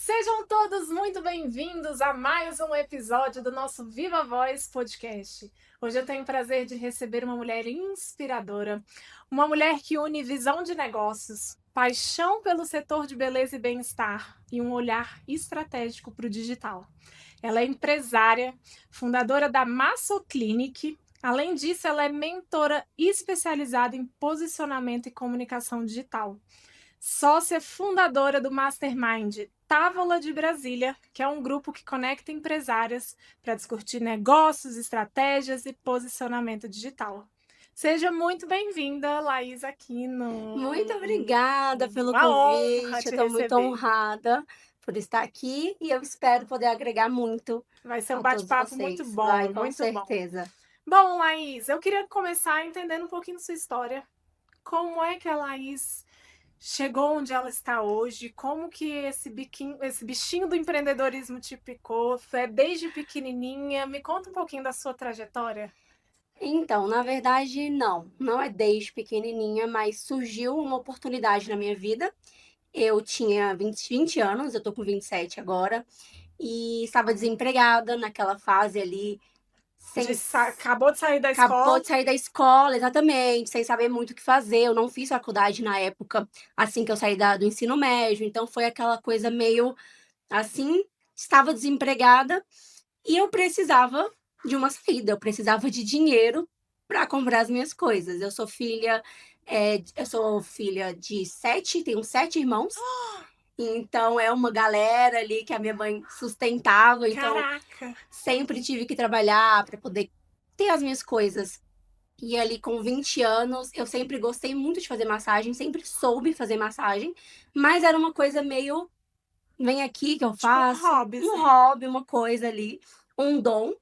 Sejam todos muito bem-vindos a mais um episódio do nosso Viva Voz podcast. Hoje eu tenho o prazer de receber uma mulher inspiradora, uma mulher que une visão de negócios, paixão pelo setor de beleza e bem-estar e um olhar estratégico para o digital. Ela é empresária, fundadora da Masso Clinic. Além disso, ela é mentora especializada em posicionamento e comunicação digital, sócia fundadora do Mastermind Távola de Brasília, que é um grupo que conecta empresárias para discutir negócios, estratégias e posicionamento digital. Seja muito bem-vinda, Laís Muito Aquino. obrigada pelo Uma honra convite. Eu te estou muito receber. honrada por estar aqui e eu espero poder agregar muito Vai ser um a todos bate-papo muito vocês. Vai, bom, com muito bom. certeza. Bom, Laís, eu queria começar entendendo um pouquinho da sua história. Como é que a Laís chegou onde ela está hoje? Como que esse bichinho do empreendedorismo te picou? Foi desde pequenininha? Me conta um pouquinho da sua trajetória. Então, na verdade, não é desde pequenininha, mas surgiu uma oportunidade na minha vida. Eu tinha 20 anos, eu tô com 27 agora, e estava desempregada naquela fase ali, sem Acabou de sair da Acabou escola? de sair da escola, exatamente, sem saber muito o que fazer. Eu não fiz faculdade na época, assim que eu saí do ensino médio, então foi aquela coisa meio assim, estava desempregada e eu precisava de uma saída, eu precisava de dinheiro para comprar as minhas coisas. Eu sou filha de 7, tenho 7 irmãos, então é uma galera ali que a minha mãe sustentava, então Caraca! sempre tive que trabalhar para poder ter as minhas coisas. E ali com 20 anos, eu sempre gostei muito de fazer massagem, sempre soube fazer massagem, mas era uma coisa meio, vem aqui que eu Tipo um faço, hobby, um assim. hobby, uma coisa ali, um dom.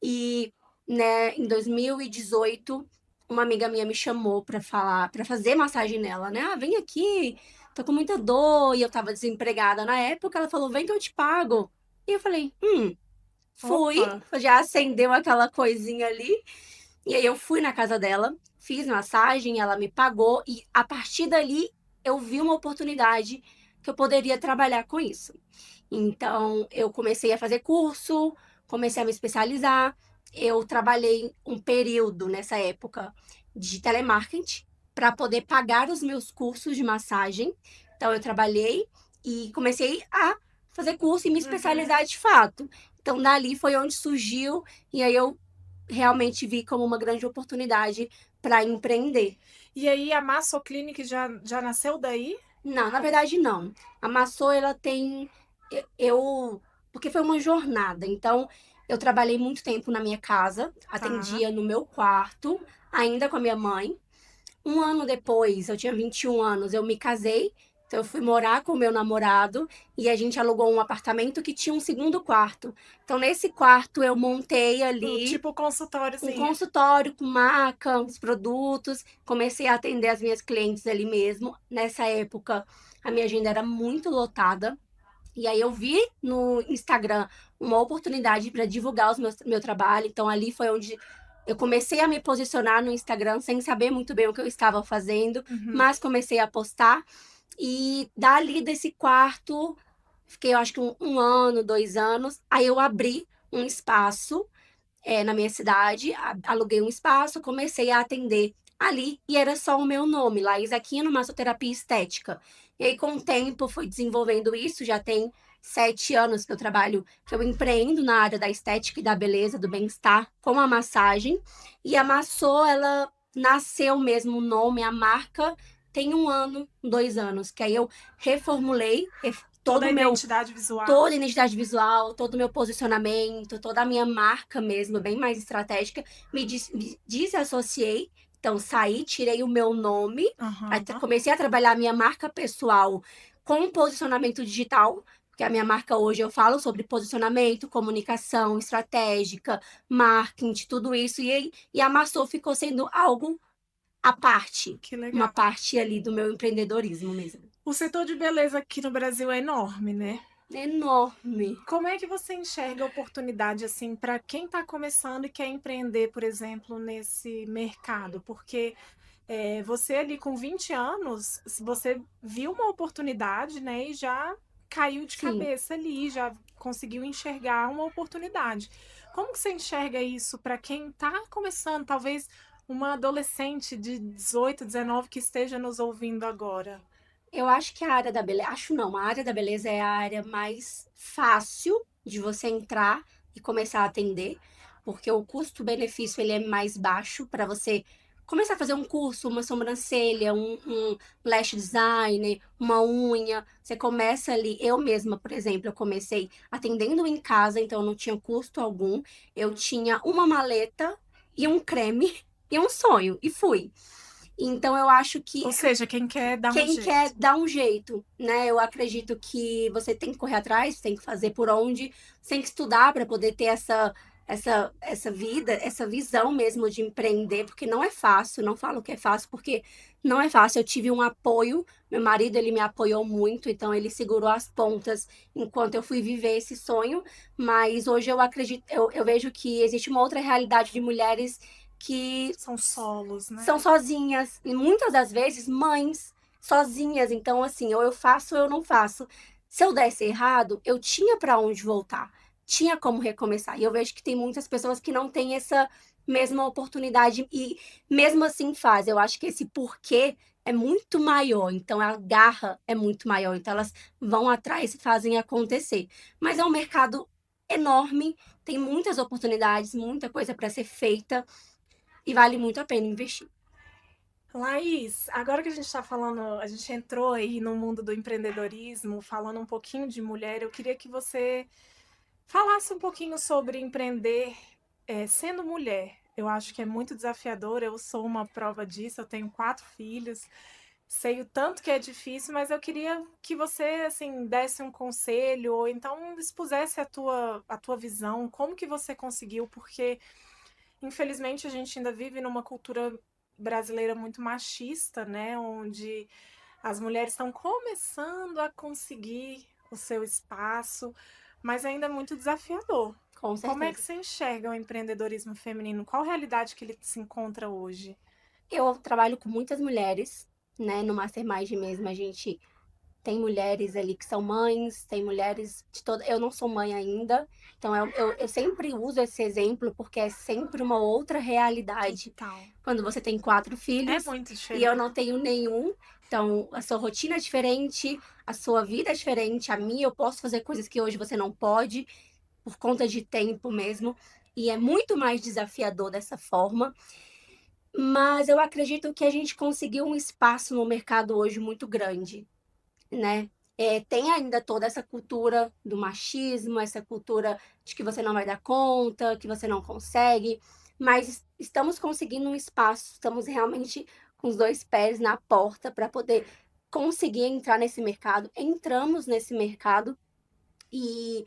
E, né, em 2018, uma amiga minha me chamou para falar, para fazer massagem nela, né? Ah, vem aqui, tô com muita dor e eu tava desempregada na época. Ela falou, vem que eu te pago. E eu falei, fui, Opa! já acendeu aquela coisinha ali. E aí eu fui na casa dela, fiz massagem, ela me pagou e a partir dali eu vi uma oportunidade que eu poderia trabalhar com isso. Então eu comecei a fazer curso, comecei a me especializar. Eu trabalhei um período nessa época de telemarketing para poder pagar os meus cursos de massagem. Então eu trabalhei e comecei a fazer curso e me Uhum. especializar de fato. Então dali foi onde surgiu e aí eu realmente vi como uma grande oportunidade para empreender. E aí a Masso Clinic já nasceu daí? Não, na verdade não. A Massô, ela tem eu porque foi uma jornada. Então, eu trabalhei muito tempo na minha casa, Tá. atendia no meu quarto, ainda com a minha mãe. Um ano depois, eu tinha 21 anos, eu me casei. Então, eu fui morar com o meu namorado e a gente alugou um apartamento que tinha um segundo quarto. Então, nesse quarto, eu montei ali Tipo um consultóriozinho. consultório com maca, os produtos. Comecei a atender as minhas clientes ali mesmo. Nessa época, a minha agenda era muito lotada. E aí eu vi no Instagram uma oportunidade para divulgar meu trabalho. Então ali foi onde eu comecei a me posicionar no Instagram sem saber muito bem o que eu estava fazendo, Uhum. mas comecei a postar. E dali desse quarto, fiquei eu acho que um ano, 2 anos. Aí eu abri um espaço na minha cidade, aluguei um espaço, comecei a atender ali e era só o meu nome, Laís Aquino, massoterapia estética. E aí, com o tempo, fui desenvolvendo isso, já tem 7 anos que eu trabalho, que eu empreendo na área da estética e da beleza, do bem-estar, com a massagem. E a Massô, ela nasceu mesmo o nome, a marca, tem 1 ano, 2 anos, que aí eu reformulei Toda todo a o meu identidade visual. toda a identidade visual, todo o meu posicionamento, toda a minha marca mesmo, bem mais estratégica, me desassociei. Então, saí, tirei o meu nome, Aham. comecei a trabalhar a minha marca pessoal com posicionamento digital, porque a minha marca hoje eu falo sobre posicionamento, comunicação estratégica, marketing, tudo isso, e a Massô ficou sendo algo à parte, Que uma legal. parte ali do meu empreendedorismo mesmo. O setor de beleza aqui no Brasil é enorme, né? Enorme. Como é que você enxerga a oportunidade assim para quem está começando e quer empreender, por exemplo, nesse mercado? Porque você ali com 20 anos, se você viu uma oportunidade, né, e já caiu de Sim. cabeça ali, já conseguiu enxergar uma oportunidade. Como que você enxerga isso para quem está começando, talvez uma adolescente de 18, 19 que esteja nos ouvindo agora? Eu acho que a área da beleza, acho não, a área da beleza é a área mais fácil de você entrar e começar a atender, porque o custo-benefício ele é mais baixo para você começar a fazer um curso, uma sobrancelha, um lash design, uma unha. Você começa ali, eu mesma, por exemplo, eu comecei atendendo em casa, então eu não tinha custo algum. Eu tinha uma maleta e um creme e um sonho, e fui. Então eu acho que Ou seja, quem quer dar um quem quer jeito. dar um jeito, né? Eu acredito que você tem que correr atrás, tem que fazer por onde, você tem que estudar para poder ter essa vida, essa visão mesmo de empreender, porque não é fácil, não falo que é fácil, porque não é fácil. Eu tive um apoio, meu marido, ele me apoiou muito, então ele segurou as pontas enquanto eu fui viver esse sonho, mas hoje eu acredito, eu vejo que existe uma outra realidade de mulheres que São solos, são né? sozinhas e muitas das vezes mães sozinhas. Então, assim, ou eu faço ou eu não faço. Se eu desse errado, eu tinha para onde voltar, tinha como recomeçar. E eu vejo que tem muitas pessoas que não têm essa mesma oportunidade e mesmo assim faz. Eu acho que esse porquê é muito maior, então a garra é muito maior, então elas vão atrás e fazem acontecer. Mas é um mercado enorme, tem muitas oportunidades, muita coisa para ser feita e vale muito a pena investir. Laís, agora que a gente está falando, a gente entrou aí no mundo do empreendedorismo, falando um pouquinho de mulher, eu queria que você falasse um pouquinho sobre empreender sendo mulher. Eu acho que é muito desafiador, eu sou uma prova disso, eu tenho 4 filhos, sei o tanto que é difícil, mas eu queria que você, assim, desse um conselho, ou então expusesse a tua visão, como que você conseguiu, porque infelizmente a gente ainda vive numa cultura brasileira muito machista, né, onde as mulheres estão começando a conseguir o seu espaço, mas ainda é muito desafiador. Com Como é que certeza. você enxerga o empreendedorismo feminino? Qual realidade que ele se encontra hoje? Eu trabalho com muitas mulheres, né? No Mastermind mesmo, a gente tem mulheres ali que são mães, tem mulheres de toda. Eu não sou mãe ainda, então eu sempre uso esse exemplo porque é sempre uma outra realidade. Total. Quando você tem 4 É filhos muito e eu diferente. não tenho nenhum, então a sua rotina é diferente, a sua vida é diferente, a minha eu posso fazer coisas que hoje você não pode, por conta de tempo mesmo, e é muito mais desafiador dessa forma. Mas eu acredito que a gente conseguiu um espaço no mercado hoje muito grande, né? Tem ainda toda essa cultura do machismo, essa cultura de que você não vai dar conta, que você não consegue, mas estamos conseguindo um espaço, estamos realmente com os 2 pés na porta para poder conseguir entrar nesse mercado. Entramos nesse mercado e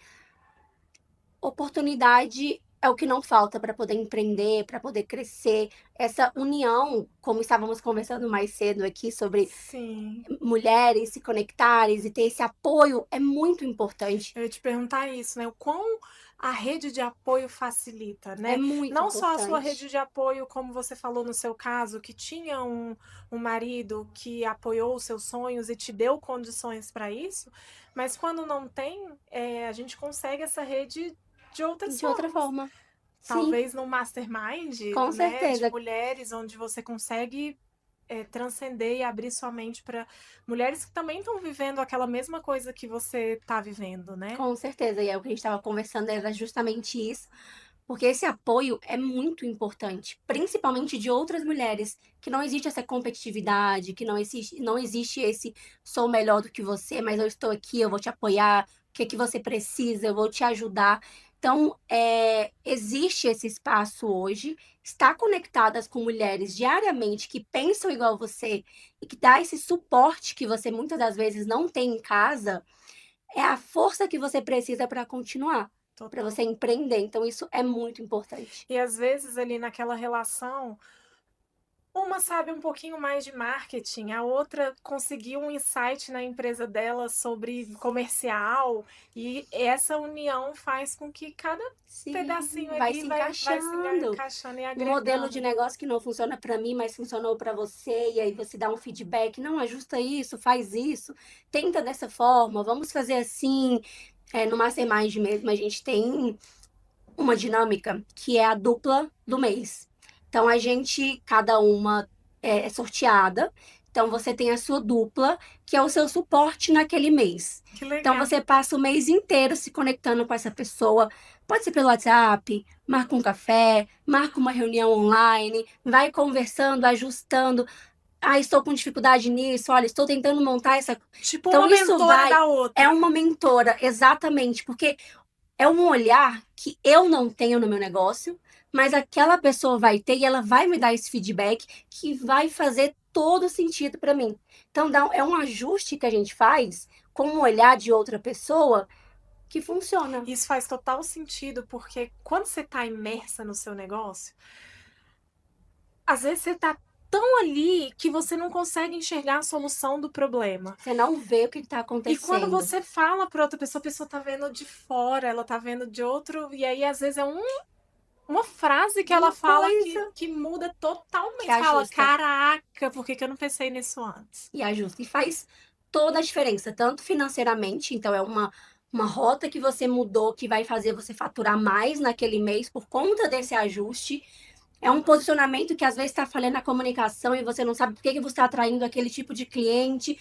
oportunidade é o que não falta para poder empreender, para poder crescer. Essa união, como estávamos conversando mais cedo aqui sobre Sim. mulheres se conectarem e ter esse apoio, é muito importante. Eu ia te perguntar isso, né? O quão a rede de apoio facilita, É né? muito Não só a sua importante. rede de apoio, como você falou no seu caso, que tinha um marido que apoiou os seus sonhos e te deu condições para isso, mas quando não tem, a gente consegue essa rede de outras De outra formas. forma. Sim, Talvez no mastermind, com né, de certeza. mulheres, onde você consegue transcender e abrir sua mente para mulheres que também estão vivendo aquela mesma coisa que você está vivendo, né? Com certeza. E é o que a gente estava conversando era justamente isso. Porque esse apoio é muito importante, principalmente de outras mulheres, que não existe essa competitividade, que não existe esse sou melhor do que você, mas eu estou aqui, eu vou te apoiar, o que é que você precisa, eu vou te ajudar. Então, existe esse espaço hoje, está conectadas com mulheres diariamente que pensam igual você e que dá esse suporte que você muitas das vezes não tem em casa, é a força que você precisa para continuar, para Total. você empreender. Então, isso é muito importante. E às vezes ali naquela relação, Uma sabe um pouquinho mais de marketing, a outra conseguiu um insight na empresa dela sobre comercial, e essa união faz com que cada pedacinho Sim, vai ali se vai se encaixando. encaixando e Um modelo de agregando. negócio que não funciona para mim, mas funcionou para você, e aí você dá um feedback, não, ajusta isso, faz isso, tenta dessa forma, vamos fazer assim. No Mastermind mesmo, a gente tem uma dinâmica que é a dupla do mês. Então, a gente, cada uma é sorteada. Então, você tem a sua dupla, que é o seu suporte naquele mês. Que Então, legal. você passa o mês inteiro se conectando com essa pessoa. Pode ser pelo WhatsApp, marca um café, marca uma reunião online, vai conversando, ajustando. Ah, estou com dificuldade nisso, olha, estou tentando montar essa. Tipo Então, uma isso mentora vai. da É outra. uma mentora, exatamente, porque é um olhar que eu não tenho no meu negócio, mas aquela pessoa vai ter e ela vai me dar esse feedback que vai fazer todo sentido para mim. Então, é um ajuste que a gente faz com o olhar de outra pessoa que funciona. Isso faz total sentido, porque quando você está imersa no seu negócio, às vezes você está tão ali que você não consegue enxergar a solução do problema. Você não vê o que está E quando acontecendo. você fala para outra pessoa, a pessoa tá vendo de fora, ela tá vendo de outro, e aí às vezes é uma frase que ela Uma fala coisa que muda que totalmente. Você fala, ajusta caraca, por que que eu não pensei nisso antes? e ajusta. E faz toda a diferença, tanto financeiramente, então é uma rota que você mudou que vai fazer você faturar mais naquele mês por conta desse ajuste. É um posicionamento que às vezes está falhando na comunicação e você não sabe por que que você está atraindo aquele tipo de cliente.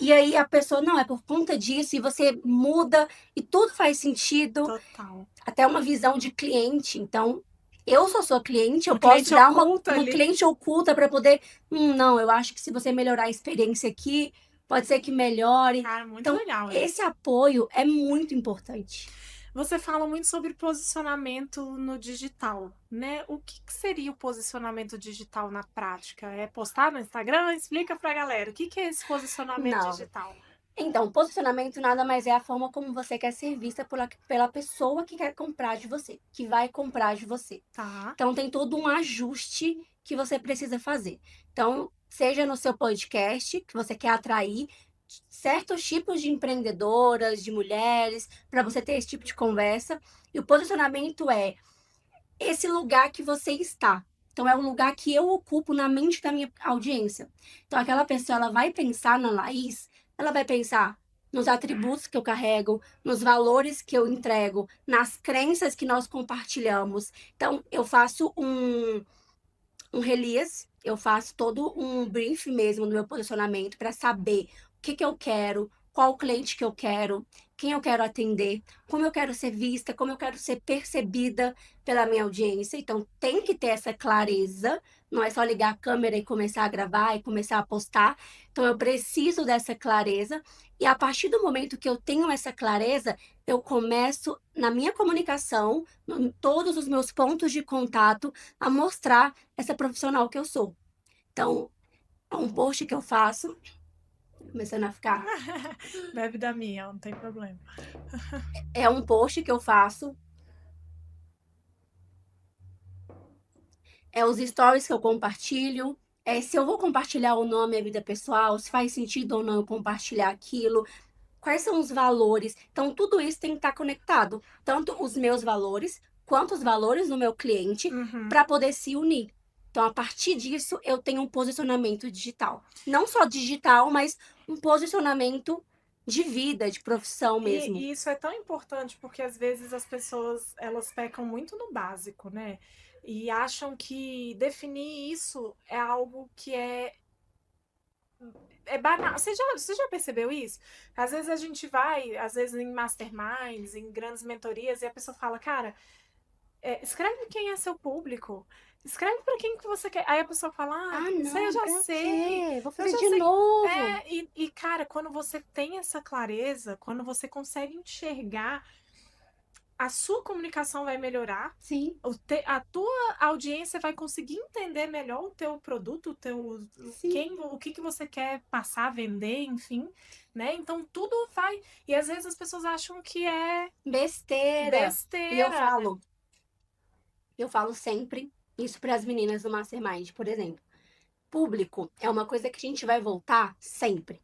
E aí a pessoa, não, é por conta disso, e você muda e tudo faz sentido, Total. até uma visão de cliente. Então, eu sou sua cliente, eu O posso cliente dar oculta uma ali. cliente oculta para poder, não, eu acho que se você melhorar a experiência aqui, pode ser que melhore. Cara, muito Então, legal esse isso. apoio é muito importante. Você fala muito sobre posicionamento no digital, né? O que que seria o posicionamento digital na prática? É postar no Instagram? Explica pra galera. O que que é esse posicionamento Não. digital? Então, posicionamento nada mais é a forma como você quer ser vista pela pessoa que quer comprar de você, que vai comprar de você. Tá. Então, tem todo um ajuste que você precisa fazer. Então, seja no seu podcast, que você quer atrair certos tipos de empreendedoras, de mulheres, para você ter esse tipo de conversa. E o posicionamento é esse lugar que você está. Então, é um lugar que eu ocupo na mente da minha audiência. Então, aquela pessoa, ela vai pensar na Laís, ela vai pensar nos atributos que eu carrego, nos valores que eu entrego, nas crenças que nós compartilhamos. Então, eu faço um release, eu faço todo um brief mesmo no meu posicionamento para saber o que eu quero, qual cliente que eu quero, quem eu quero atender, como eu quero ser vista, como eu quero ser percebida pela minha audiência. Então, tem que ter essa clareza, não é só ligar a câmera e começar a gravar e começar a postar. Então, eu preciso dessa clareza, e a partir do momento que eu tenho essa clareza, eu começo na minha comunicação, em todos os meus pontos de contato, a mostrar essa profissional que eu sou. Então, é um post que eu faço, começando a ficar. Bebe da minha, não tem problema. É um post que eu faço, é os stories que eu compartilho, é se eu vou compartilhar ou não a minha vida pessoal, se faz sentido ou não eu compartilhar aquilo, quais são os valores. Então, tudo isso tem que estar conectado, tanto os meus valores quanto os valores do meu cliente, Uhum. para poder se unir. Então, a partir disso, eu tenho um posicionamento digital. Não só digital, mas um posicionamento de vida, de profissão mesmo. E isso é tão importante porque às vezes as pessoas elas pecam muito no básico, né? E acham que definir isso é algo que é banal. Você já percebeu isso? Às vezes a gente vai, às vezes em masterminds, em grandes mentorias, e a pessoa fala, cara, escreve quem é seu público. Escreve para quem que você quer. Aí a pessoa fala, ah, Ah, isso aí eu não, já pra sei. quê? Vou Eu fazer já de sei. novo. Cara, quando você tem essa clareza, quando você consegue enxergar, a sua comunicação vai melhorar, Sim, a tua audiência vai conseguir entender melhor o teu produto, sim. o que que você quer passar, vender, enfim, né? Então tudo vai. E às vezes as pessoas acham que é Besteira. E besteira, né? eu falo sempre isso para as meninas do Mastermind, por exemplo. Público é uma coisa que a gente vai voltar sempre.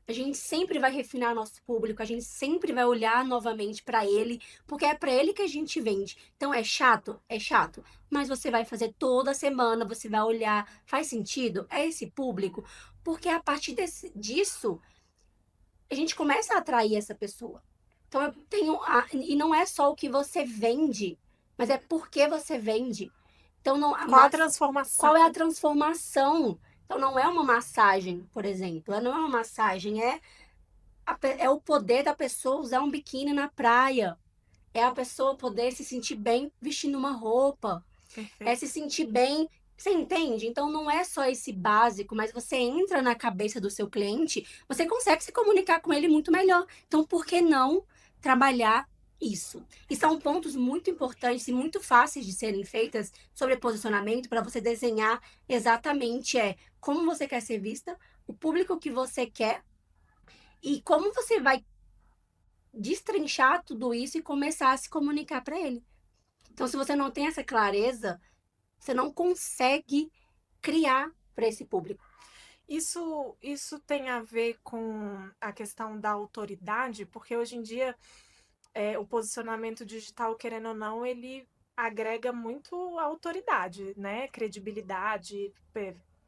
A gente sempre vai refinar nosso público, a gente sempre vai olhar novamente para ele, porque é para ele que a gente vende. Então é chato? É chato. Mas você vai fazer toda semana, você vai olhar, faz sentido? É esse público? Porque a partir disso, a gente começa a atrair essa pessoa. Então eu tenho. E não é só o que você vende, mas é porque você vende. Então não, Qual a qual transformação? é a transformação? Então não é uma massagem, por exemplo. Não é uma massagem, é o poder da pessoa usar um biquíni na praia. É a pessoa poder se sentir bem vestindo uma roupa. É Perfeito. se sentir bem. Você entende? Então não é só esse básico, mas você entra na cabeça do seu cliente, você consegue se comunicar com ele muito melhor. Então por que não trabalhar isso? E são pontos muito importantes e muito fáceis de serem feitas sobre posicionamento para você desenhar exatamente como você quer ser vista, o público que você quer e como você vai destrinchar tudo isso e começar a se comunicar para ele. Então, se você não tem essa clareza, você não consegue criar para esse público. Isso tem a ver com a questão da autoridade, porque hoje em dia o posicionamento digital, querendo ou não, ele agrega muito autoridade, né? Credibilidade,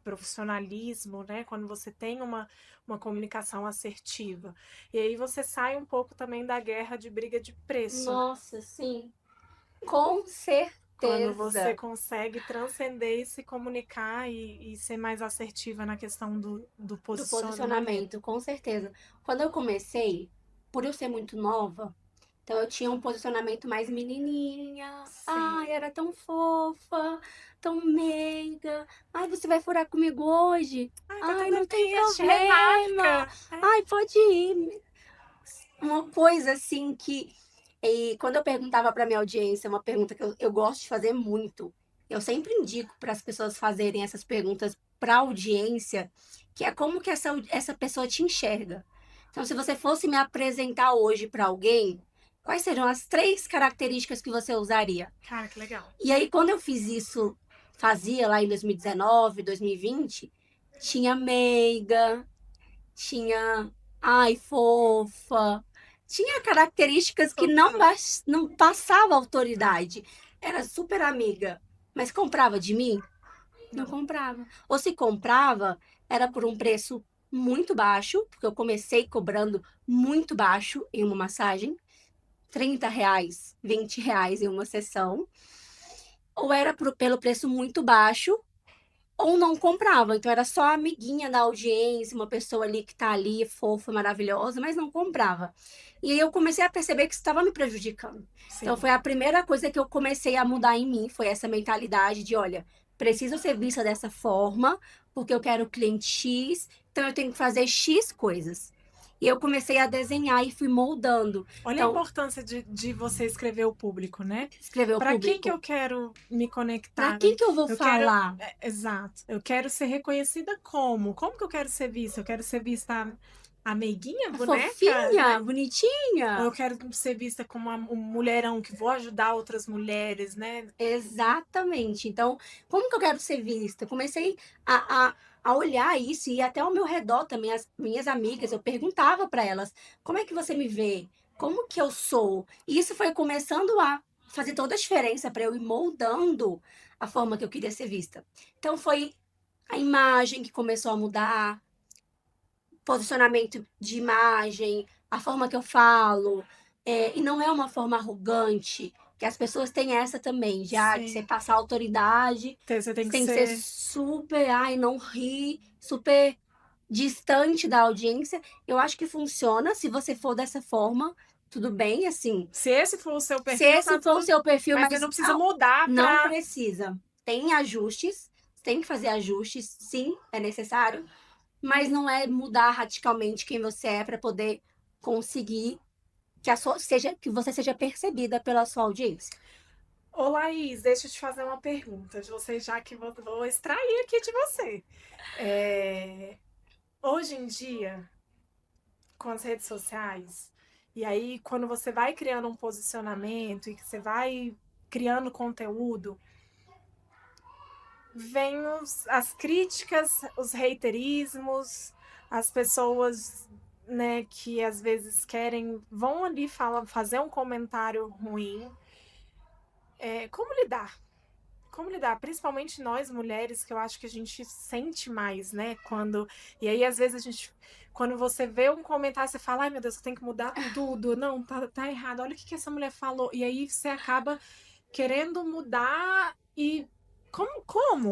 profissionalismo, né? Quando você tem uma comunicação assertiva. E aí você sai um pouco também da guerra de briga de preço, né? Nossa, sim, com Quando você certeza. consegue transcender e se comunicar e ser mais assertiva na questão do Do posicionamento. posicionamento, com certeza. Quando eu comecei, por eu ser muito nova, então eu tinha um posicionamento mais menininha. Sim. Ai, era tão fofa, tão meiga. Ai, você vai furar comigo hoje? Ai, tá Ai, tudo não tem bem, a gente problema. remarca. É. Ai, pode ir. Uma coisa assim que. E quando eu perguntava para minha audiência, uma pergunta que eu gosto de fazer muito, eu sempre indico para as pessoas fazerem essas perguntas para a audiência, que é como que essa pessoa te enxerga. Então, se você fosse me apresentar hoje para alguém, quais seriam as 3 características que você usaria? Cara, que legal. E aí, quando eu fiz isso, fazia lá em 2019, 2020, tinha meiga, tinha, ai, fofa. Tinha características que não, Total. não passava autoridade. Era super amiga, mas comprava de mim? Não Não. comprava. Ou se comprava, era por um preço muito baixo, porque eu comecei cobrando muito baixo em uma massagem, R$ 30, R$ 20 em uma sessão. Ou era pelo preço muito baixo, ou não comprava. Então era só a amiguinha da audiência, uma pessoa ali que tá ali, fofa, maravilhosa, mas não comprava. E aí eu comecei a perceber que isso estava me prejudicando. Então Sim. foi a primeira coisa que eu comecei a mudar em mim, foi essa mentalidade de, olha, preciso ser vista dessa forma, porque eu quero cliente X, então eu tenho que fazer X coisas. E eu comecei a desenhar e fui moldando. Olha a Então, importância de você escrever o público, né? escrever o Para quem que público. eu quero me Para conectar? quem que eu vou Eu quero. falar? Exato. Eu quero ser reconhecida como? Como que eu quero ser vista? Eu quero ser vista a meiguinha, A boneca, né? fofinha, Ou eu bonitinha. quero ser vista como um mulherão que vou ajudar outras mulheres, né? Exatamente. Então, como que eu quero ser vista? Comecei a olhar isso e até ao meu redor também, as minhas amigas, eu perguntava para elas: como é que você me vê? Como que eu sou? E isso foi começando a fazer toda a diferença para eu ir moldando a forma que eu queria ser vista. Então, foi a imagem que começou a mudar, posicionamento de imagem, a forma que eu falo, e não é uma forma arrogante, que as pessoas têm essa também, já que você Sim. passar autoridade, Você tem você que tem que ser ser. super, ai, não rir, super distante da audiência. Eu acho que funciona se você for dessa forma, tudo bem, assim. Se esse for o seu Se perfil, tá esse for o tudo. seu perfil, Mas você mas não precisa mudar não pra. precisa. Tem ajustes, tem que fazer ajustes, sim, é necessário, mas não é mudar radicalmente quem você é para poder conseguir que você seja percebida pela sua audiência. Ô, Laís, deixa eu te fazer uma pergunta. Você, já que vou extrair aqui de você. É, hoje em dia, com as redes sociais, e aí quando você vai criando um posicionamento e que você vai criando conteúdo, vem as críticas, os haterismos, as pessoas, né, que às vezes vão ali fazer um comentário ruim. Como lidar? Como lidar? Principalmente nós mulheres, que eu acho que a gente sente mais, né? E aí, às vezes, quando você vê um comentário, você fala, ai meu Deus, eu tenho que mudar tudo. Não, tá errado. Olha o que essa mulher falou. E aí você acaba querendo mudar e.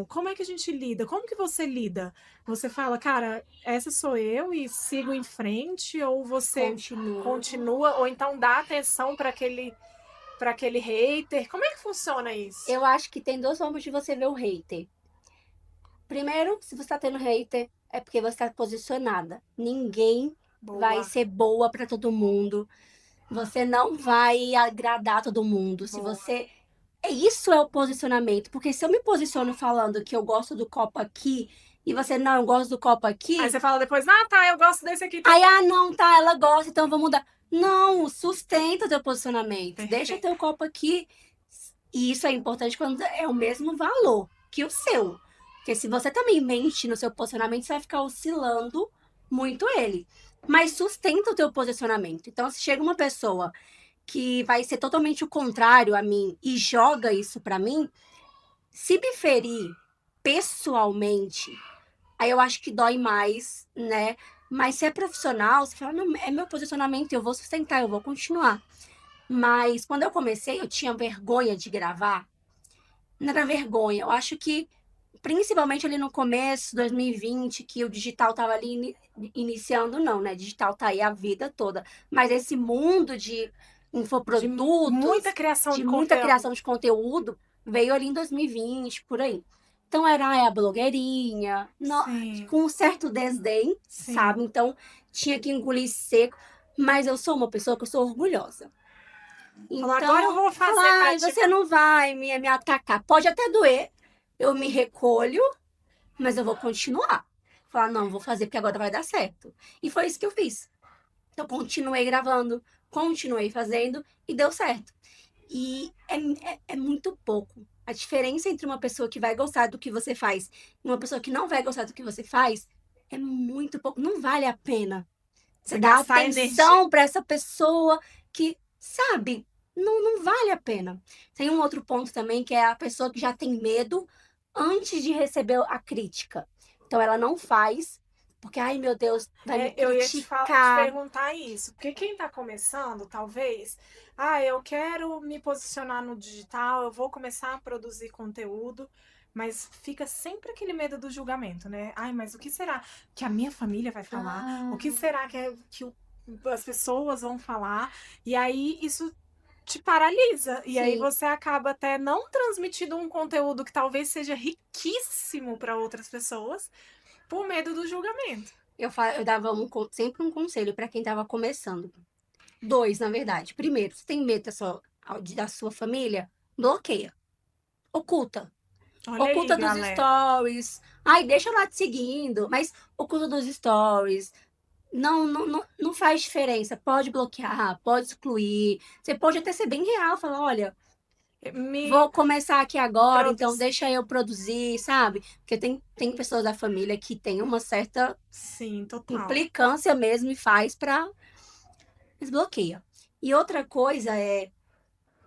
Como é que a gente lida? Como que você lida? Você fala, cara, essa sou eu e sigo em frente, ou você continua, ou então dá atenção para aquele hater? Como é que funciona isso? Eu acho que tem duas formas de você ver o hater. Primeiro, se você tá tendo hater, é porque você tá posicionada. Ninguém vai Boa, ser boa pra todo mundo. Você não vai agradar todo mundo. Se boa. você. Isso é o posicionamento. Porque se eu me posiciono falando que eu gosto do copo aqui e você não, eu gosto do copo Aí aqui, você fala depois, ah, tá, eu gosto desse aqui aí, também. não, tá, ela gosta, então vamos mudar. Não, sustenta o teu posicionamento. Deixa Perfeito. teu copo aqui. E isso é importante quando é o mesmo valor que o seu. Porque se você também mente no seu posicionamento, você vai ficar oscilando muito ele. Mas sustenta o teu posicionamento. Então, se chega uma pessoa que vai ser totalmente o contrário a mim e joga isso pra mim, se me ferir pessoalmente, aí eu acho que dói mais, né? Mas se é profissional, você fala, não, é meu posicionamento, eu vou sustentar, eu vou continuar. Mas quando eu comecei, eu tinha vergonha de gravar. Não era vergonha, eu acho que principalmente ali no começo, 2020, que o digital estava ali iniciando, não, né? Digital tá aí a vida toda. Mas esse mundo de De muita infoprodutos, criação de de muita conteúdo. criação de conteúdo, veio ali em 2020, por aí. Então era a blogueirinha, Sim, com um certo desdém, sim. sabe? Então tinha que engolir seco. Mas eu sou uma pessoa que eu sou orgulhosa. Falou, agora eu Então, vou fazer falar, pra ai, te. você não vai me atacar. Pode até doer, eu me recolho, mas eu vou continuar. Falar, não, vou fazer porque agora vai dar certo. E foi isso que eu fiz. Eu continuei gravando, continuei fazendo e deu certo. E é muito pouco. A diferença entre uma pessoa que vai gostar do que você faz e uma pessoa que não vai gostar do que você faz é muito pouco. Não vale a pena você Você dar gastar energia. atenção para essa pessoa que, sabe, não vale a pena. Tem um outro ponto também que é a pessoa que já tem medo antes de receber a crítica. Então ela não faz, porque, ai meu Deus, vai me Eu ia te criticar. perguntar isso, porque quem tá começando, talvez, eu quero me posicionar no digital, eu vou começar a produzir conteúdo, mas fica sempre aquele medo do julgamento, né? Ai, mas o que será que a minha família vai falar? O que Ah, será as pessoas vão falar? E aí isso te paralisa. E aí sim. você acaba até não transmitindo um conteúdo que talvez seja riquíssimo para outras pessoas por medo do julgamento. Eu dava sempre um conselho para quem estava começando. Dois, na verdade. Primeiro, se tem medo da sua família, bloqueia. Oculta. Olha aí, Oculta dos galera. stories. Ai, deixa lá te seguindo. Mas oculta dos stories. Não faz diferença. Pode bloquear, pode excluir. Você pode até ser bem real, falar, olha, Me vou começar aqui agora, então produzir. deixa eu produzir, sabe? Porque tem pessoas da família que têm uma certa Sim, total. implicância mesmo e faz pra desbloqueia. E outra coisa é,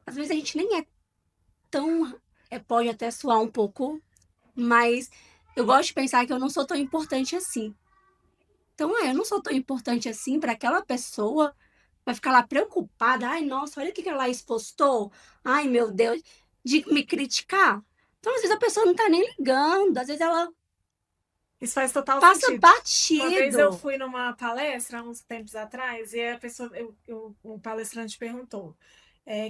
às vezes a gente nem é tão, pode até soar um pouco, mas eu gosto de pensar que eu não sou tão importante assim. Então, eu não sou tão importante assim para aquela pessoa, vai ficar lá preocupada. Ai, nossa, olha o que que a Laís postou. Ai, meu Deus, de me criticar. Então, às vezes a pessoa não tá nem ligando, às vezes ela Isso faz total passa sentido. Uma vez eu batido. fui numa palestra, há uns tempos atrás, e a pessoa, o palestrante perguntou: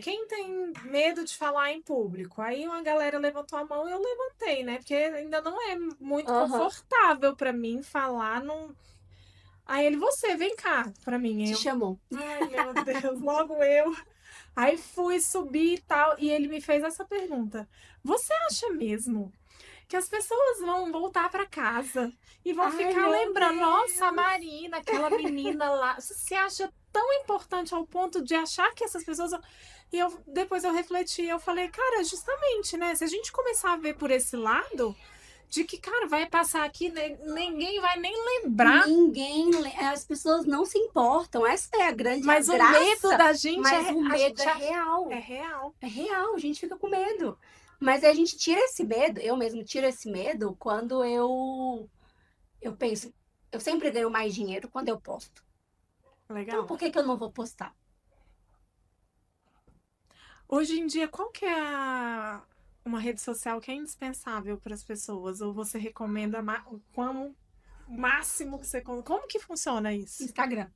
quem tem medo de falar em público? Aí uma galera levantou a mão e eu levantei, né? Porque ainda não é muito Aham, confortável para mim falar num. Aí ele, você, vem cá, para mim. te Eu, chamou. ai meu Deus, logo eu. Aí fui subir e tal, e ele me fez essa pergunta: Você acha mesmo que as pessoas vão voltar para casa e vão Ai, ficar meu lembrando, nossa, a Deus. Marina, aquela menina lá, você se acha tão importante ao ponto de achar que essas pessoas. E depois eu refleti, eu falei, cara, justamente, né? Se a gente começar a ver por esse lado, de que, cara, vai passar aqui, ninguém vai nem lembrar, As pessoas não se importam. Essa é a grande a mas o medo graça. da gente Mas o a medo gente é é real. real. É real, a gente fica com medo. Mas aí a gente tira esse medo, eu mesmo tiro esse medo quando eu penso, eu sempre ganho mais dinheiro quando eu posto. Então Legal. por que que eu não vou postar? Hoje em dia, qual que é uma rede social que é indispensável para as pessoas? Ou você recomenda como o máximo que você... Como que funciona isso? Instagram.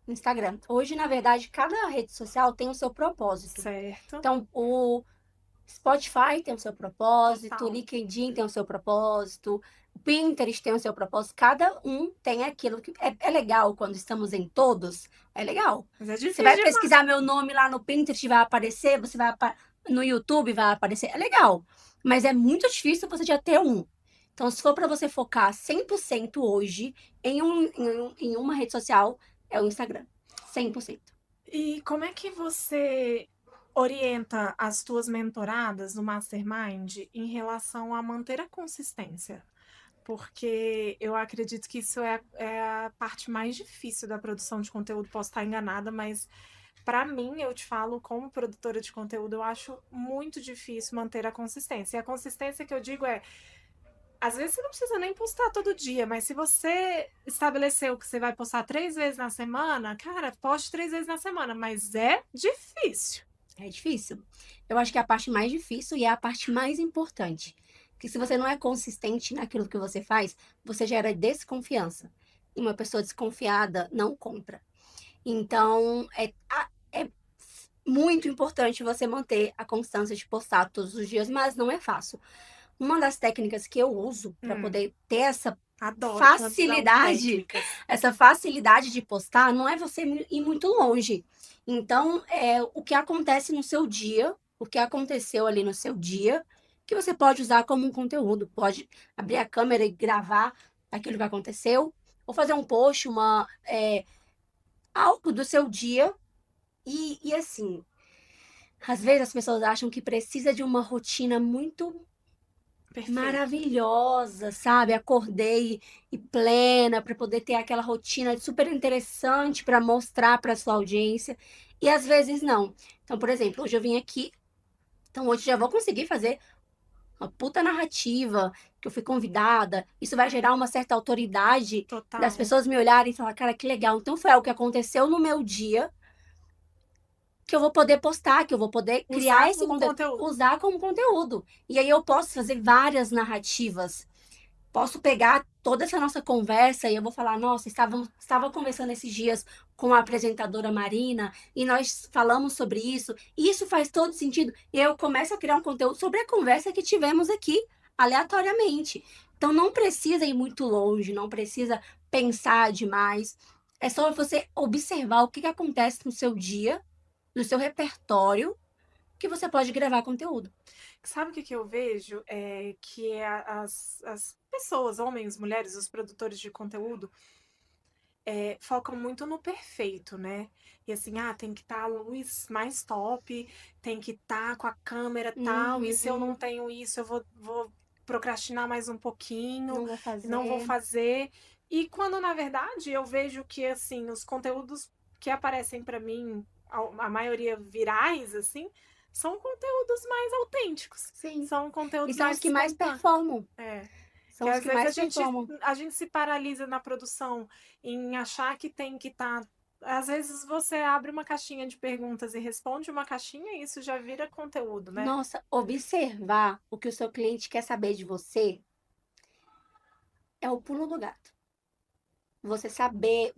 Instagram. Hoje, na verdade, cada rede social tem o seu propósito. Certo. Então, o Spotify tem o seu propósito, o Total. LinkedIn tem o seu propósito, o Pinterest tem o seu propósito. Cada um tem aquilo que é legal quando estamos em todos. É legal. Mas é Você difícil vai demais. pesquisar meu nome lá no Pinterest, vai aparecer, no YouTube vai aparecer. É legal. Mas é muito difícil você já ter um. Então, se for para você focar 100% hoje em uma rede social, é o Instagram. 100%. E como é que você orienta as tuas mentoradas no Mastermind em relação a manter a consistência? Porque eu acredito que isso é a parte mais difícil da produção de conteúdo. Posso estar enganada, mas para mim, eu te falo, como produtora de conteúdo, eu acho muito difícil manter a consistência. E a consistência que eu digo é, às vezes você não precisa nem postar todo dia, mas se você estabeleceu que você vai postar 3 vezes na semana, cara, poste 3 vezes na semana, mas é difícil. É difícil. Eu acho que é a parte mais difícil e é a parte mais importante. Porque se você não é consistente naquilo que você faz, você gera desconfiança. E uma pessoa desconfiada não compra. Então, é muito importante você manter a constância de postar todos os dias, mas não é fácil. Uma das técnicas que eu uso para Hum, poder ter adoro quando dão facilidade, técnicas. essa facilidade de postar, não é você ir muito longe. Então, é o que acontece no seu dia, o que aconteceu ali no seu dia, que você pode usar como um conteúdo. Pode abrir a câmera e gravar aquilo que aconteceu, ou fazer um post, algo do seu dia. E assim, às vezes as pessoas acham que precisa de uma rotina muito Perfeita. maravilhosa, sabe? Acordei e plena para poder ter aquela rotina super interessante para mostrar para sua audiência. E às vezes não. Então, por exemplo, hoje eu vim aqui, então hoje já vou conseguir fazer uma puta narrativa que eu fui convidada. Isso vai gerar uma certa autoridade das Total. pessoas me olharem e falar, cara, que legal. Então foi algo que aconteceu no meu dia que eu vou poder postar, que eu vou poder criar Usar esse como conteúdo, conteúdo. usar como conteúdo. E aí eu posso fazer várias narrativas. Posso pegar toda essa nossa conversa e eu vou falar, nossa, estava conversando esses dias com a apresentadora Marina e nós falamos sobre isso, e isso faz todo sentido. E eu começo a criar um conteúdo sobre a conversa que tivemos aqui, aleatoriamente. Então não precisa ir muito longe, não precisa pensar demais. É só você observar o que que acontece no seu dia, no seu repertório, que você pode gravar conteúdo. Sabe o que que eu vejo? É que as pessoas, homens, mulheres, os produtores de conteúdo, focam muito no perfeito, né? E assim, tem que estar a luz mais top, tem que estar com a câmera tal, e se eu não Uhum, tenho isso, eu vou procrastinar mais um pouquinho, não vou não vou fazer. fazer. E quando, na verdade, eu vejo que, assim, os conteúdos que aparecem para mim, a maioria virais, assim, são conteúdos mais autênticos, Sim. são E conteúdos são mais os que mais espontâneos. performam. É. Que São os às que vezes mais performam. a gente se paralisa na produção em achar que tem que estar. Às vezes você abre uma caixinha de perguntas e responde uma caixinha e isso já vira conteúdo, né? Nossa, observar o que o seu cliente quer saber de você é o pulo do gato. Você saber,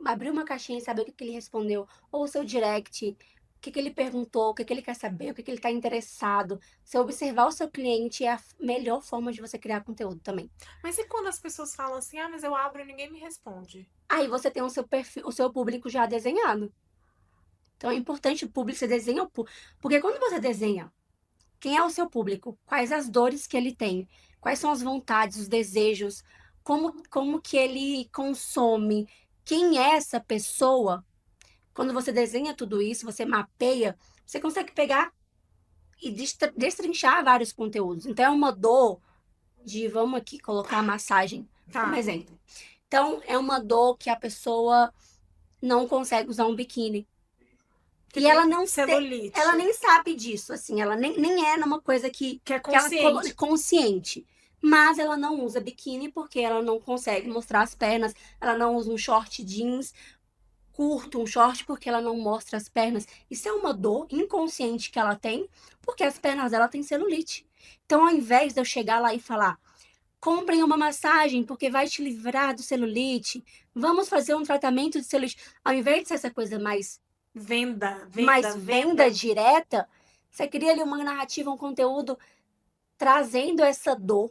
abrir uma caixinha e saber o que que ele respondeu, ou o seu direct, o que que ele perguntou, o que que ele quer saber, o que que ele está interessado. Você observar o seu cliente é a melhor forma de você criar conteúdo também. Mas e quando as pessoas falam assim, mas eu abro e ninguém me responde? Aí você tem o seu perfil, o seu público já desenhado. Então é importante o público, você desenha porque quando você desenha quem é o seu público? Quais as dores que ele tem? Quais são as vontades, os desejos? Como que ele consome? Quem é essa pessoa? Quando você desenha tudo isso, você mapeia, você consegue pegar e destrinchar vários conteúdos. Então, é uma dor. de, vamos aqui colocar a massagem como Tá. exemplo. Então, é uma dor que a pessoa não consegue usar um biquíni. Que E ela tem não ela celulite. nem sabe disso, assim, ela nem é numa coisa Que é que ela consciente. consciente. Mas ela não usa biquíni porque ela não consegue mostrar as pernas, ela não usa um short jeans curto, um short porque ela não mostra as pernas. Isso é uma dor inconsciente que ela tem, porque as pernas dela têm celulite. Então, ao invés de eu chegar lá e falar, comprem uma massagem porque vai te livrar do celulite, vamos fazer um tratamento de celulite, ao invés de ser essa coisa Venda, mais venda, venda venda. direta, você cria ali uma narrativa, um conteúdo trazendo essa dor.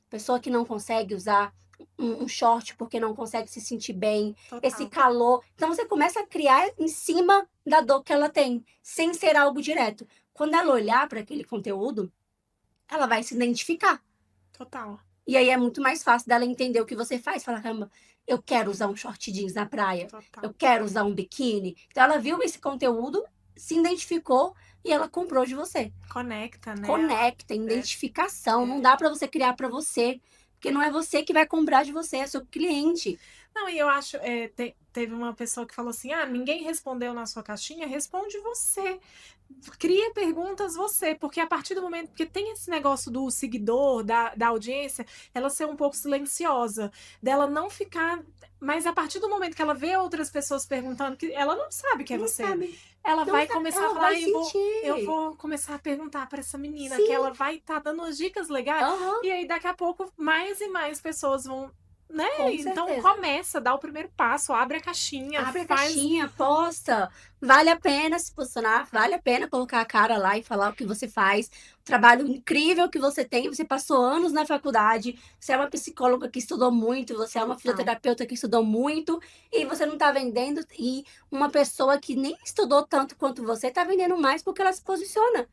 Pessoa que não consegue usar um short porque não consegue se sentir bem, esse Total. calor. Então você começa a criar em cima da dor que ela tem, sem ser algo direto. Quando ela olhar para aquele conteúdo, ela vai se identificar. Total. E aí é muito mais fácil dela entender o que você faz. Falar, caramba, eu quero usar um short jeans na praia. Eu Total. quero usar um biquíni. Então ela viu esse conteúdo, se identificou e ela comprou de você. Conecta, né? Conecta, É, identificação. Não é. dá para você criar para você. Porque não é você que vai comprar de você, é seu cliente. Não, e eu acho, teve uma pessoa que falou assim: ah, ninguém respondeu na sua caixinha, responde você. Cria perguntas você, porque a partir do momento, porque tem esse negócio do seguidor, da audiência, ela ser um pouco silenciosa, dela não ficar. Mas a partir do momento que ela vê outras pessoas perguntando, que ela não sabe que é Não você, sabe. ela Não vai sabe. começar a Ela falar, vai ah, eu sentir. vou começar a perguntar para essa menina, que Sim. ela vai estar dando umas dicas legais, Aham, e aí daqui a pouco mais e mais pessoas vão, né? com Então certeza. começa, dá o primeiro passo, abre a caixinha, Abre a faz. caixinha, posta. Vale a pena se posicionar, vale a pena colocar a cara lá e falar o que você faz. O trabalho incrível que você tem. Você passou anos na faculdade, você é uma psicóloga que estudou muito, você é uma Total. fisioterapeuta que estudou muito e você não está vendendo. E uma pessoa que nem estudou tanto quanto você está vendendo mais porque ela se posiciona.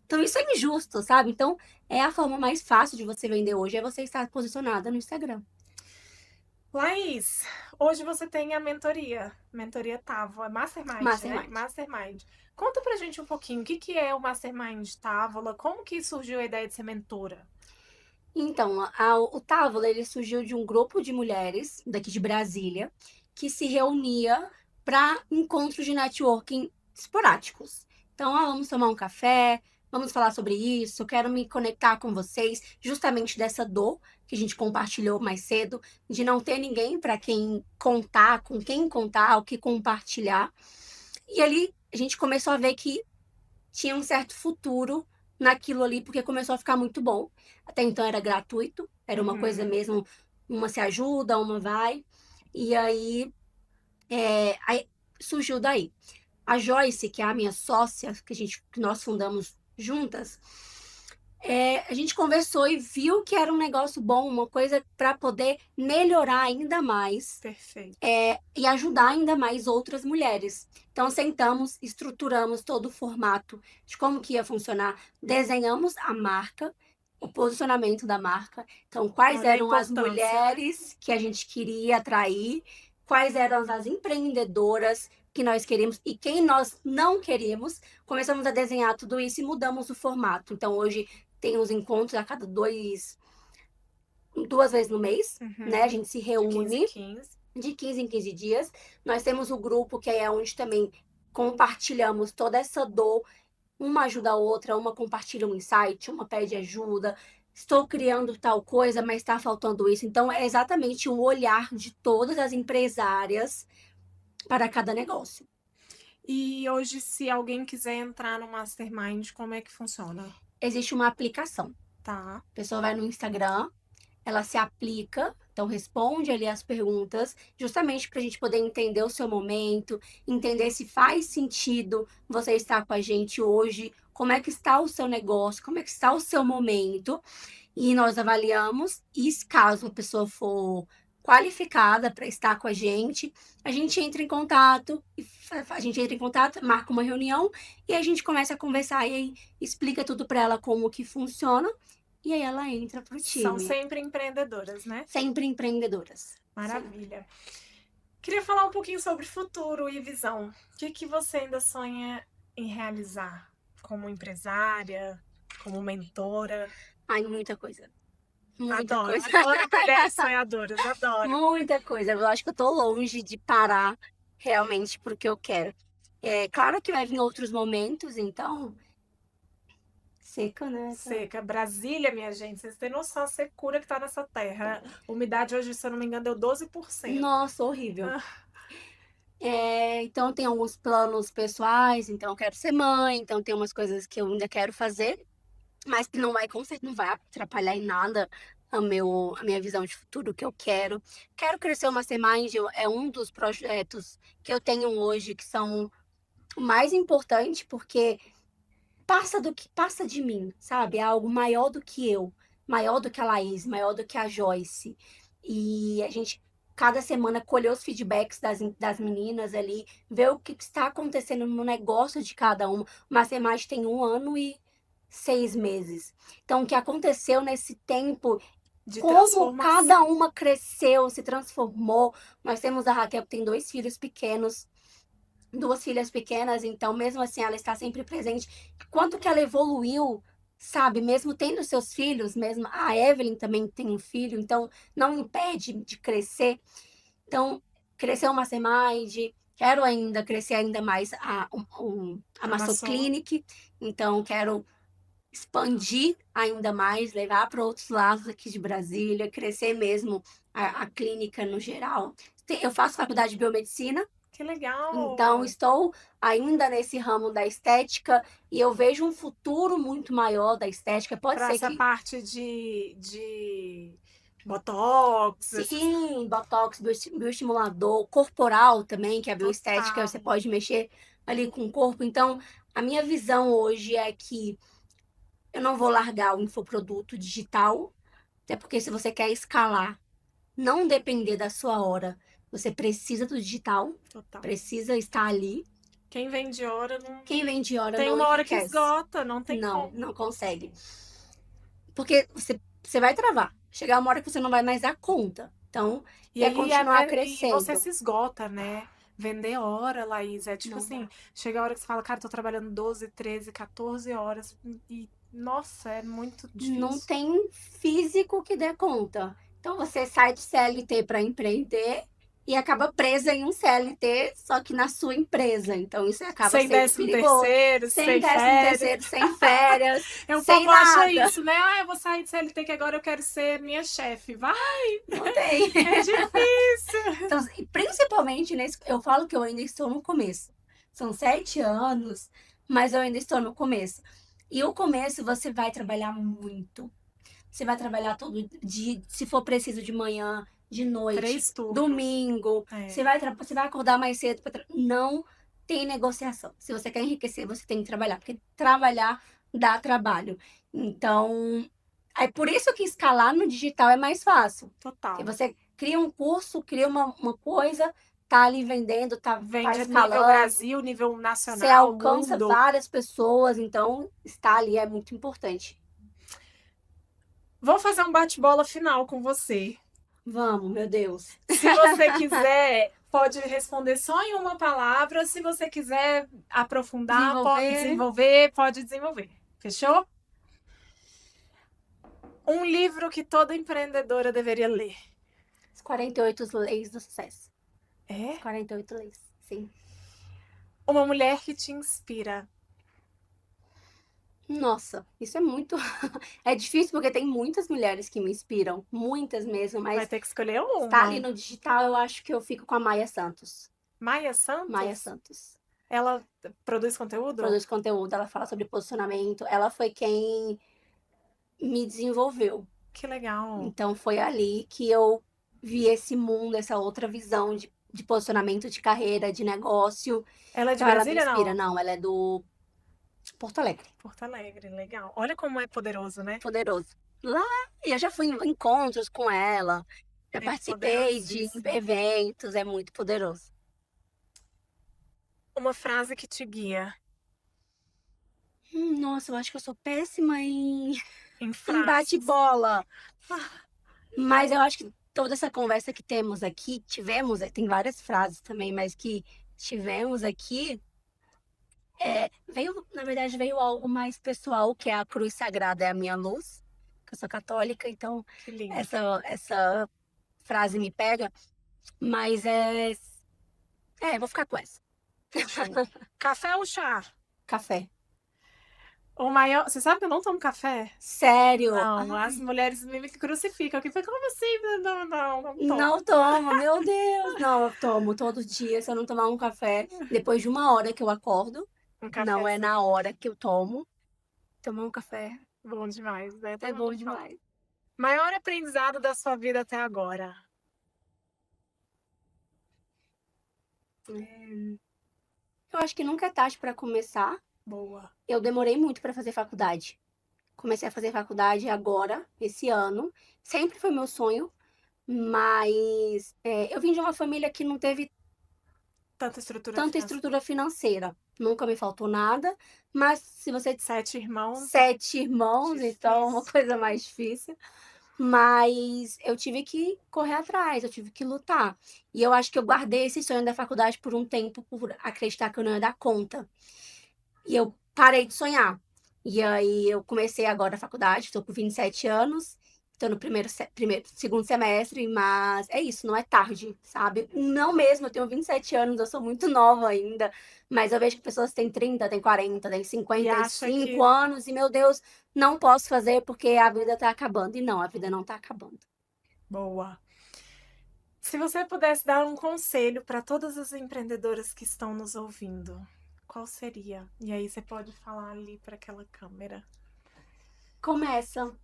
Então isso é injusto, sabe? Então é a forma mais fácil de você vender hoje, é você estar posicionada no Instagram. Laís, hoje você tem a mentoria Távola, Mastermind, né? Mastermind. Mastermind. Conta pra gente um pouquinho o que que é o Mastermind Távola, como que surgiu a ideia de ser mentora? Então, o Távola, ele surgiu de um grupo de mulheres daqui de Brasília que se reunia para encontros de networking esporádicos. Então, vamos tomar um café, vamos falar sobre isso, eu quero me conectar com vocês, justamente dessa dor que a gente compartilhou mais cedo, de não ter ninguém para quem contar, com quem contar, o que compartilhar. E ali a gente começou a ver que tinha um certo futuro naquilo ali, porque começou a ficar muito bom. Até então era gratuito, era uma coisa Uhum. mesmo, uma se ajuda, uma vai. E aí surgiu daí. A Joyce, que é a minha sócia, que nós fundamos juntas, a gente conversou e viu que era um negócio bom, uma coisa para poder melhorar ainda mais Perfeito. e ajudar ainda mais outras mulheres. Então, sentamos, estruturamos todo o formato de como que ia funcionar, desenhamos a marca, o posicionamento da marca. Então, quais Olha a eram as importância, né? mulheres que a gente queria atrair, quais eram as empreendedoras que nós queríamos e quem nós não queríamos. Começamos a desenhar tudo isso e mudamos o formato. Então, hoje tem os encontros a cada duas vezes no mês, né? A Uhum. gente se De 15 em reúne 15. de 15 em 15 dias. Nós temos o grupo que é onde também compartilhamos toda essa dor, uma ajuda a outra, uma compartilha um insight, uma pede ajuda. Estou criando tal coisa, mas está faltando isso. Então, é exatamente um olhar de todas as empresárias para cada negócio. E hoje, se alguém quiser entrar no Mastermind, como é que funciona? Existe uma aplicação. Tá. A pessoa vai no Instagram, ela se aplica, então responde ali as perguntas, justamente para a gente poder entender o seu momento, entender se faz sentido você estar com a gente hoje, como é que está o seu negócio, como é que está o seu momento, e nós avaliamos, e caso a pessoa for qualificada para estar com a gente entra em contato, a gente entra em contato, marca uma reunião e a gente começa a conversar e aí explica tudo para ela como que funciona e aí ela entra pro São time. sempre empreendedoras, né? Sempre empreendedoras. Sempre. Maravilha. Queria falar um pouquinho sobre futuro e visão. O que que você ainda sonha em realizar como empresária, como mentora? Ai, muita coisa. Muita Adoro, coisa. adoro mulheres sonhadoras, adoro. Muita coisa. Eu acho que eu tô longe de parar realmente porque eu quero. É claro que vai vir outros momentos, então. Seca, né? Seca. Brasília, minha gente, vocês têm noção da secura que tá nessa terra. A umidade hoje, se eu não me engano, deu 12%. Nossa, horrível. Ah, Então, tem alguns planos pessoais, então eu quero ser mãe, então tem umas coisas que eu ainda quero fazer, mas que não vai, com certeza, não vai atrapalhar em nada a minha visão de futuro que eu quero. Quero crescer o Mastermind, é um dos projetos que eu tenho hoje que são o mais importante, porque passa de mim, sabe? É algo maior do que eu, maior do que a Laís, maior do que a Joyce. E a gente, cada semana, colher os feedbacks das meninas ali, ver o que está acontecendo no negócio de cada uma. O Mastermind tem 1 ano e 6 meses. Então, o que aconteceu nesse tempo, de como transformação. cada uma cresceu, se transformou. Nós temos a Raquel, que tem 2 filhos pequenos, 2 filhas pequenas, então mesmo assim ela está sempre presente. Quanto que ela evoluiu, sabe? Mesmo tendo seus filhos, mesmo a Evelyn também tem um filho, então não impede de crescer. Então, crescer o Mastermind, quero ainda crescer ainda mais a Masso Amassou. Clinic, então quero expandir ainda mais, levar para outros lados aqui de Brasília, crescer mesmo a clínica no geral. Eu faço faculdade de biomedicina, Que então, legal. estou ainda nesse ramo da estética e eu vejo um futuro muito maior da estética. Pode Para ser essa que parte de botox, essas... sim, botox, bioestimulador, corporal também, que é a bioestética, Total. você pode mexer ali com o corpo. Então, a minha visão hoje é que eu não vou largar o infoproduto digital, até porque se você quer escalar, não depender da sua hora, você precisa do digital, Total. precisa estar ali. Quem vende hora não. Quem vende hora Tem não uma hora que enriquece. esgota, não tem Não, como. não consegue. Porque você vai travar. Chegar uma hora que você não vai mais dar conta. Então, E quer aí continuar e você crescendo. se esgota, né? Vender hora, Laís, é tipo Não assim, dá. chega a hora que você fala, cara, tô trabalhando 12, 13, 14 horas e, nossa, é muito Não difícil. tem físico que dê conta. Então, você sai de CLT para empreender e acaba presa em um CLT, só que na sua empresa. Então, isso acaba Sem sendo décimo perigoso. terceiro, Sem sem 13º, férias. sem férias, É, o sem povo acha nada. isso, né? Ah, eu vou sair de CLT que agora eu quero ser minha chefe. Vai, Não tem. é difícil. Então, e principalmente nesse, eu falo que eu ainda estou no começo. São 7 anos, mas eu ainda estou no começo. E o começo você vai trabalhar muito. Você vai trabalhar todo dia, se for preciso de manhã, de noite, 3 turnos. domingo. É, Você vai acordar mais cedo. Não tem negociação. Se você quer enriquecer, você tem que trabalhar, porque trabalhar dá trabalho. Então, é por isso que escalar no digital é mais fácil. Porque total. você cria um curso, cria uma coisa, tá ali vendendo, tá Vende nível escalando, Brasil, nível você nacional, alcança mundo. várias pessoas, então estar ali é muito importante. Vou fazer um bate-bola final com você. Vamos, meu Deus. Se você quiser, pode responder só em uma palavra. Se você quiser aprofundar, Desenvolver desenvolver, pode desenvolver. Fechou? Um livro que toda empreendedora deveria ler. as 48 leis do sucesso. As É? 48 leis, sim. Uma mulher que te inspira. Nossa, isso é muito. É difícil porque tem muitas mulheres que me inspiram, muitas mesmo, Vai mas ter que escolher estar ali uma. no digital eu acho que eu fico com a Maia Santos. Maia Maia Santos? Santos. Ela produz conteúdo? Produz conteúdo, ela fala sobre posicionamento. Ela foi quem me desenvolveu. Que legal. Então foi ali que eu vi esse mundo, essa outra visão de posicionamento de carreira, de negócio. Ela é de Então ela me Brasília, inspira. não? Não, ela é do Porto Alegre. Porto Alegre, legal. Olha como é poderoso, né? Poderoso. Lá eu já fui em encontros com ela, já É participei de poderosíssimo. eventos, é muito poderoso. Uma frase que te guia Nossa, eu acho que eu sou péssima em em frases. bate-bola. Ah, Mas eu acho que toda essa conversa que temos aqui, tivemos, tem várias frases também, mas que tivemos aqui, veio, na verdade, veio algo mais pessoal, que é a cruz sagrada é a minha luz. que eu sou católica, então Que lindo. essa frase me pega, mas vou ficar com essa. Show. Café ou chá? Café. O maior. Você sabe que eu não tomo café? Sério? Não, as Ai, mulheres me crucificam aqui. Foi como assim? Não tomo. não tomo, meu Deus. Não, eu tomo todo dia. Se eu não tomar um café, depois de 1 hora que eu acordo, Um não é na cafezinho. hora que eu tomo. Tomar um café Bom demais, né? é Todo bom mundo fala. demais. Maior aprendizado da sua vida até agora? Eu acho que nunca é tarde para começar. Boa. Eu demorei muito para fazer faculdade. Comecei a fazer faculdade agora, esse ano. Sempre foi meu sonho, mas eu vim de uma família que não teve Tanta estrutura tanta financeira. estrutura financeira. Nunca me faltou nada, mas se você 7 irmãos, 7 irmãos, então é uma difícil. coisa mais difícil. Mas eu tive que correr atrás, eu tive que lutar. E eu acho que eu guardei esse sonho da faculdade por um tempo, por acreditar que eu não ia dar conta. E eu parei de sonhar. E aí eu comecei agora a faculdade, estou com 27 anos, estou no segundo semestre, mas é isso, não é tarde, sabe? Não mesmo, eu tenho 27 anos, eu sou muito nova ainda, mas eu vejo que pessoas têm 30, têm 40, têm E cinquenta e acha cinco que. anos, e meu Deus, não posso fazer porque a vida tá acabando. E não, a vida não tá acabando. Boa. Se você pudesse dar um conselho para todas as empreendedoras que estão nos ouvindo, qual seria? E aí você pode falar ali para aquela câmera. Começa,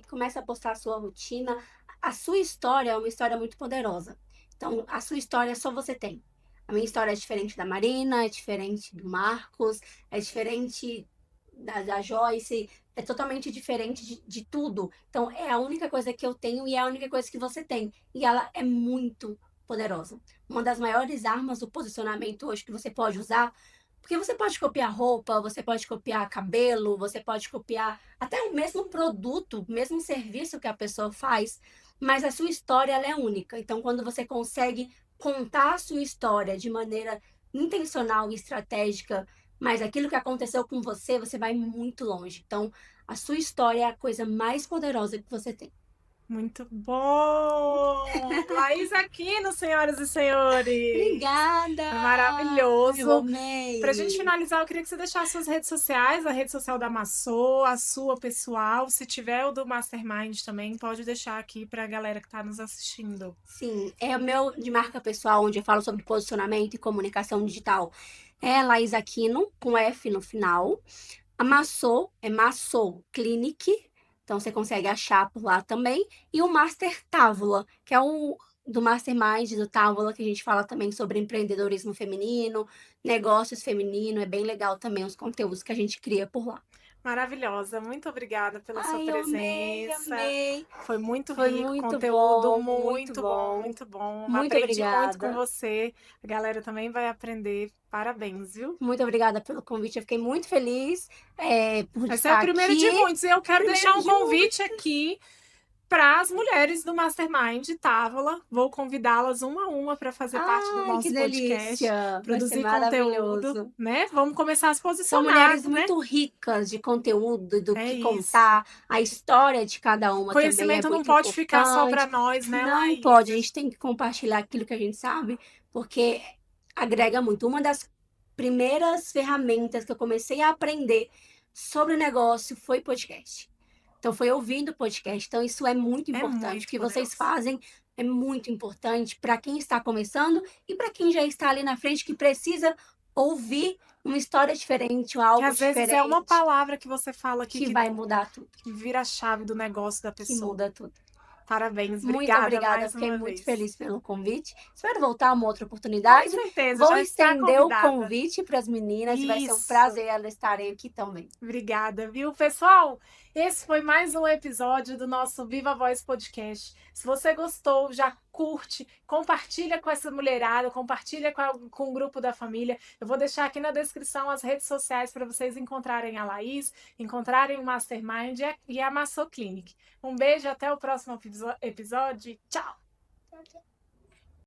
começa a postar a sua rotina. A sua história é uma história muito poderosa. Então, a sua história só você tem. A minha história é diferente da Marina, é diferente do Marcos, é diferente da Joyce, é totalmente diferente de tudo. Então, é a única coisa que eu tenho e é a única coisa que você tem. E ela é muito poderosa. Uma das maiores armas do posicionamento hoje que você pode usar, porque você pode copiar roupa, você pode copiar cabelo, você pode copiar até o mesmo produto, o mesmo serviço que a pessoa faz, mas a sua história ela é única. Então, quando você consegue contar a sua história de maneira intencional e estratégica, mas aquilo que aconteceu com você, você vai muito longe. Então, a sua história é a coisa mais poderosa que você tem. Muito bom! Laís Aquino, senhoras e senhores! Obrigada! Foi Eu maravilhoso. Para a gente amei! finalizar, eu queria que você deixasse suas redes sociais, a rede social da Massô, a sua pessoal. Se tiver o do Mastermind também, pode deixar aqui para a galera que está nos assistindo. Sim, é o meu de marca pessoal, onde eu falo sobre posicionamento e comunicação digital. É Laís Aquino, com F no final. A Massô é Massô Clinic, então você consegue achar por lá também. E o Master Távola, que é o do Mastermind do Távola, que a gente fala também sobre empreendedorismo feminino, negócios feminino. É bem legal também os conteúdos que a gente cria por lá. Maravilhosa. Muito obrigada pela sua Ai, eu amei, presença. amei. Foi muito Foi rico, muito conteúdo bom, muito muito bom, bom. muito bom. Muito Aprendi muito com obrigada. você. A galera também vai aprender. Parabéns, viu? Muito obrigada pelo convite. Eu fiquei muito feliz por Esse é o estar primeiro de aqui. muitos. E eu quero deixar Primeiro um de convite muitos. aqui para as mulheres do Mastermind Távola. Vou convidá-las uma a uma para fazer parte do Ai, que nosso podcast, delícia! Vai ser produzir conteúdo, maravilhoso. né? Vamos começar a se São posicionar, mulheres né? muito ricas de conteúdo, do É que isso. contar. A história de cada uma também é Conhecimento não muito pode ficar só para importante. nós, né, Não Laís? pode, a gente tem que compartilhar aquilo que a gente sabe, porque agrega muito. Uma das primeiras ferramentas que eu comecei a aprender sobre negócio foi podcast. Então, foi ouvindo podcast. Então, isso é muito É importante. O muito que vocês poderoso. fazem é muito importante para quem está começando e para quem já está ali na frente que precisa ouvir uma história diferente ou Que algo às vezes é uma diferente palavra que você fala aqui que que vai mudar tudo, vira a chave do negócio da que pessoa. muda tudo. Parabéns, Muito obrigada obrigada, eu mais fiquei uma muito vez. feliz pelo convite. Espero voltar uma outra Com oportunidade. certeza, Vou já está estender o convidada. convite para as meninas e vai ser um Isso. prazer elas estarem aqui também. Obrigada, viu, pessoal? Esse foi mais um episódio do nosso Viva Voz Podcast. Se você gostou, já curte, compartilha com essa mulherada, compartilha com o grupo da família. Eu vou deixar aqui na descrição as redes sociais para vocês encontrarem a Laís, encontrarem o Mastermind e a Massô Clinic. Um beijo, até o próximo episódio. Tchau!